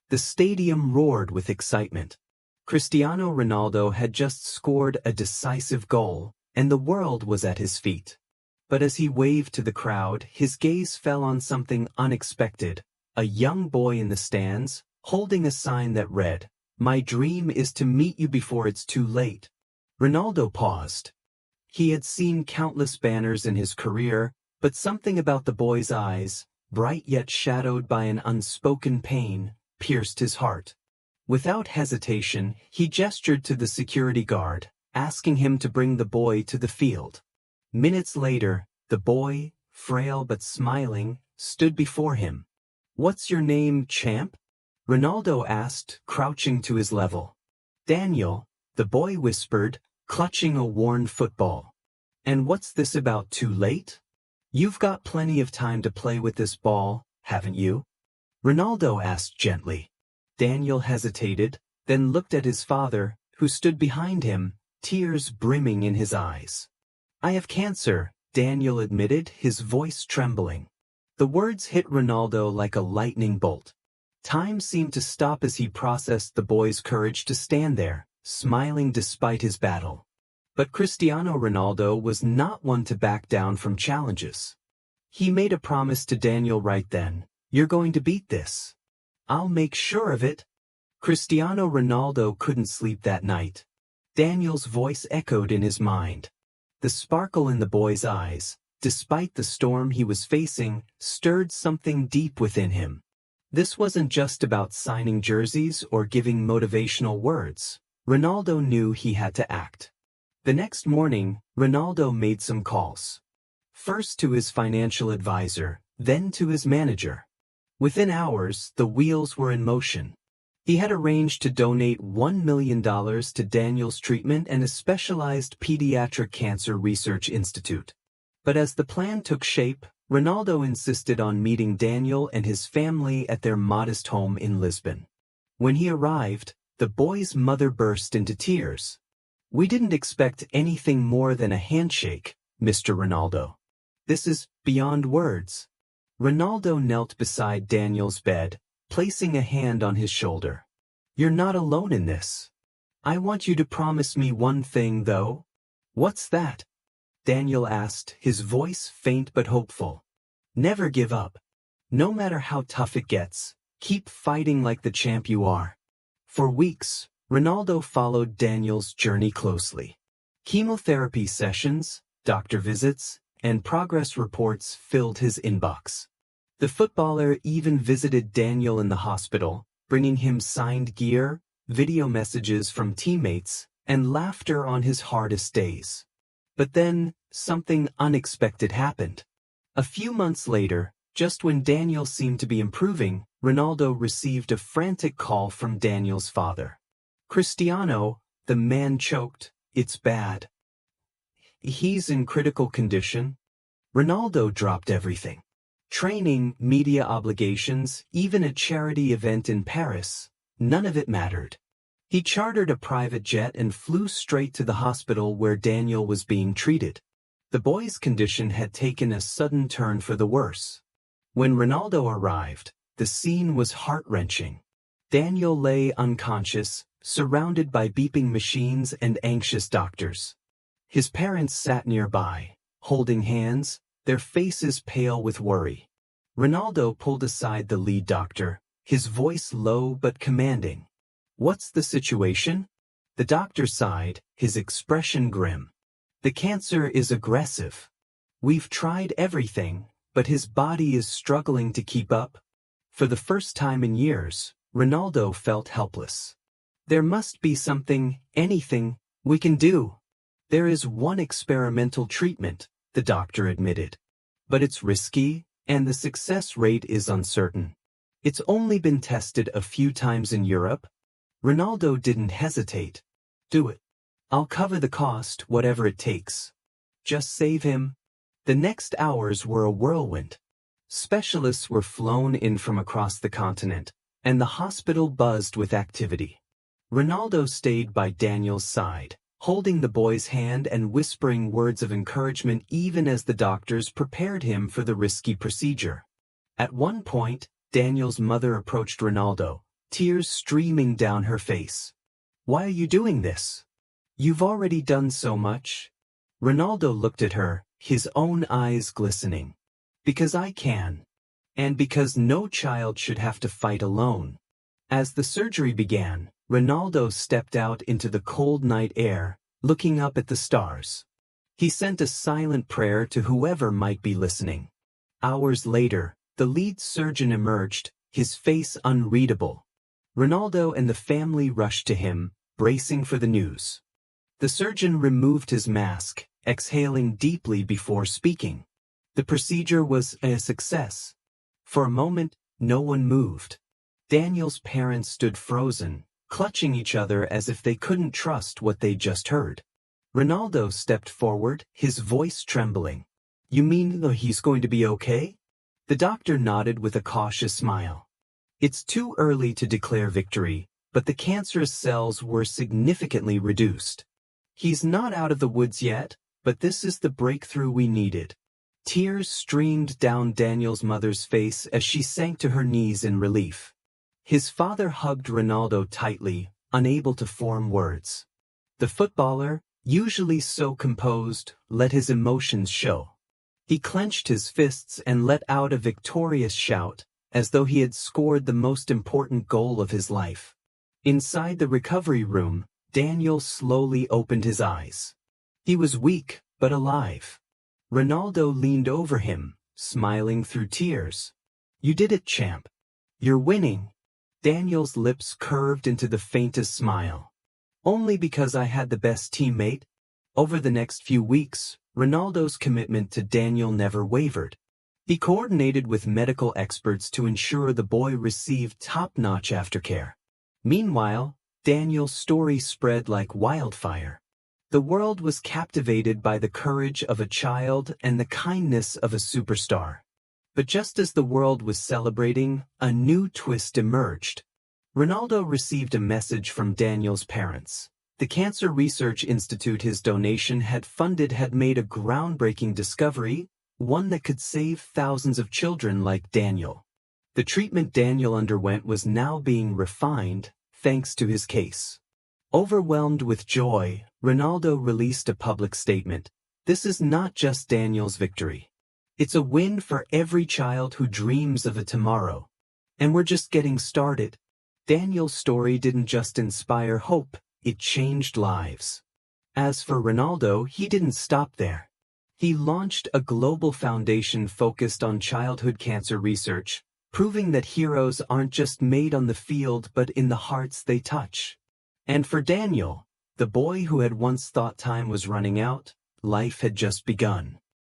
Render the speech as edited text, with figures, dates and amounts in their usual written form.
The stadium roared with excitement. Cristiano Ronaldo had just scored a decisive goal, and the world was at his feet. But as he waved to the crowd, his gaze fell on something unexpected. A young boy in the stands, holding a sign that read, "My dream is to meet you before it's too late." Ronaldo paused. He had seen countless banners in his career, but something about the boy's eyes, bright yet shadowed by an unspoken pain, pierced his heart. Without hesitation, he gestured to the security guard, asking him to bring the boy to the field. Minutes later, the boy, frail but smiling, stood before him. "What's your name, champ?" Ronaldo asked, crouching to his level. "Daniel," the boy whispered, clutching a worn football. "And what's this about too late? You've got plenty of time to play with this ball, haven't you?" Ronaldo asked gently. Daniel hesitated, then looked at his father, who stood behind him, tears brimming in his eyes. "I have cancer," Daniel admitted, his voice trembling. The words hit Ronaldo like a lightning bolt. Time seemed to stop as he processed the boy's courage to stand there, smiling despite his battle. But Cristiano Ronaldo was not one to back down from challenges. He made a promise to Daniel right then, "You're going to beat this. I'll make sure of it." Cristiano Ronaldo couldn't sleep that night. Daniel's voice echoed in his mind. The sparkle in the boy's eyes, despite the storm he was facing, stirred something deep within him. This wasn't just about signing jerseys or giving motivational words. Ronaldo knew he had to act. The next morning, Ronaldo made some calls. First to his financial advisor, then to his manager. Within hours, the wheels were in motion. He had arranged to donate $1 million to Daniel's treatment and a specialized pediatric cancer research institute. But as the plan took shape, Ronaldo insisted on meeting Daniel and his family at their modest home in Lisbon. When he arrived, the boy's mother burst into tears. "We didn't expect anything more than a handshake, Mr. Ronaldo. This is beyond words." Ronaldo knelt beside Daniel's bed, placing a hand on his shoulder. "You're not alone in this. I want you to promise me one thing, though." "What's that?" Daniel asked, his voice faint but hopeful. "Never give up. No matter how tough it gets, keep fighting like the champ you are." For weeks, Ronaldo followed Daniel's journey closely. Chemotherapy sessions, doctor visits, and progress reports filled his inbox. The footballer even visited Daniel in the hospital, bringing him signed gear, video messages from teammates, and laughter on his hardest days. But then, something unexpected happened. A few months later, just when Daniel seemed to be improving, Ronaldo received a frantic call from Daniel's father. "Cristiano," the man choked, "it's bad. He's in critical condition." Ronaldo dropped everything. Training, media obligations, even a charity event in Paris, none of it mattered. He chartered a private jet and flew straight to the hospital where Daniel was being treated. The boy's condition had taken a sudden turn for the worse. When Ronaldo arrived, the scene was heart-wrenching. Daniel lay unconscious, surrounded by beeping machines and anxious doctors. His parents sat nearby, holding hands, their faces pale with worry. Ronaldo pulled aside the lead doctor, his voice low but commanding. "What's the situation?" The doctor sighed, his expression grim. "The cancer is aggressive. We've tried everything, but his body is struggling to keep up." For the first time in years, Ronaldo felt helpless. "There must be something, anything, we can do." "There is one experimental treatment," the doctor admitted. "But it's risky, and the success rate is uncertain. It's only been tested a few times in Europe." Ronaldo didn't hesitate. "Do it. I'll cover the cost, whatever it takes. Just save him." The next hours were a whirlwind. Specialists were flown in from across the continent, and the hospital buzzed with activity. Ronaldo stayed by Daniel's side, holding the boy's hand and whispering words of encouragement even as the doctors prepared him for the risky procedure. At one point, Daniel's mother approached Ronaldo, tears streaming down her face. "Why are you doing this? You've already done so much." Ronaldo looked at her, his own eyes glistening. "Because I can. And because no child should have to fight alone." As the surgery began, Ronaldo stepped out into the cold night air, looking up at the stars. He sent a silent prayer to whoever might be listening. Hours later, the lead surgeon emerged, his face unreadable. Ronaldo and the family rushed to him, bracing for the news. The surgeon removed his mask, exhaling deeply before speaking. The procedure was a success. For a moment, no one moved. Daniel's parents stood frozen, clutching each other as if they couldn't trust what they'd just heard. Ronaldo stepped forward, his voice trembling. "You mean he's going to be okay?" The doctor nodded with a cautious smile. "It's too early to declare victory, but the cancerous cells were significantly reduced. He's not out of the woods yet, but this is the breakthrough we needed." Tears streamed down Daniel's mother's face as she sank to her knees in relief. His father hugged Ronaldo tightly, unable to form words. The footballer, usually so composed, let his emotions show. He clenched his fists and let out a victorious shout, as though he had scored the most important goal of his life. Inside the recovery room, Daniel slowly opened his eyes. He was weak, but alive. Ronaldo leaned over him, smiling through tears. "You did it, champ. You're winning." Daniel's lips curved into the faintest smile. "Only because I had the best teammate." Over the next few weeks, Ronaldo's commitment to Daniel never wavered. He coordinated with medical experts to ensure the boy received top-notch aftercare. Meanwhile, Daniel's story spread like wildfire. The world was captivated by the courage of a child and the kindness of a superstar. But just as the world was celebrating, a new twist emerged. Ronaldo received a message from Daniel's parents. The Cancer Research Institute his donation had funded had made a groundbreaking discovery, one that could save thousands of children like Daniel. The treatment Daniel underwent was now being refined, thanks to his case. Overwhelmed with joy, Ronaldo released a public statement. "This is not just Daniel's victory. It's a win for every child who dreams of a tomorrow. And we're just getting started." Daniel's story didn't just inspire hope, it changed lives. As for Ronaldo, he didn't stop there. He launched a global foundation focused on childhood cancer research, proving that heroes aren't just made on the field but in the hearts they touch. And for Daniel, the boy who had once thought time was running out, life had just begun.